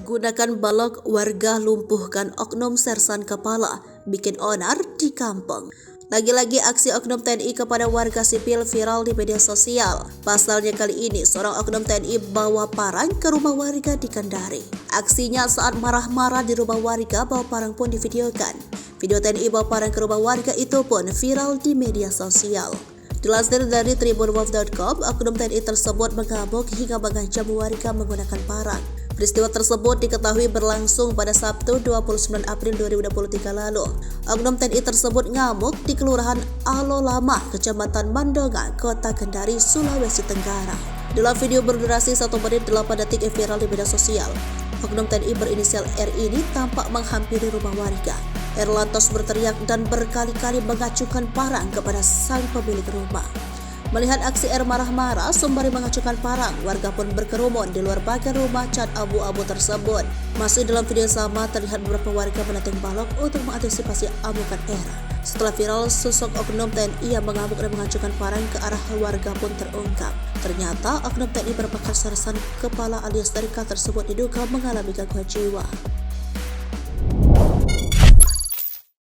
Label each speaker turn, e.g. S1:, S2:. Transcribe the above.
S1: Gunakan balok, warga lumpuhkan oknum sersan kepala, bikin onar di kampung. Lagi-lagi aksi oknum TNI kepada warga sipil viral di media sosial. Pasalnya kali ini seorang oknum TNI bawa parang ke rumah warga di Kendari. Aksinya saat marah-marah di rumah warga bawa parang pun divideokan. Video TNI bawa parang ke rumah warga itu pun viral di media sosial. Dilansir dari tribunwolf.com, oknum TNI tersebut mengamuk hingga mengancam warga menggunakan parang. Peristiwa tersebut diketahui berlangsung pada Sabtu 29 April 2023 lalu. Oknum TNI tersebut ngamuk di Kelurahan Alo Lama, Kecamatan Mandonga, Kota Kendari, Sulawesi Tenggara. Dalam video berdurasi 1 menit 8 detik yang viral di media sosial, oknum TNI berinisial R ini tampak menghampiri rumah warga. R lantas berteriak dan berkali-kali mengacukan parang kepada sang pemilik rumah. Melihat aksi R marah-marah sembari mengacukan parang, warga pun berkerumun di luar pagar rumah cat abu-abu tersebut. Masih dalam video sama, terlihat beberapa warga menenteng balok untuk mengantisipasi amukan R. Setelah viral, sosok oknum TNI yang mengamuk dan mengacukan parang ke arah warga pun terungkap. Ternyata oknum TNI merupakan sersan kepala alias TK tersebut diduga mengalami gangguan jiwa.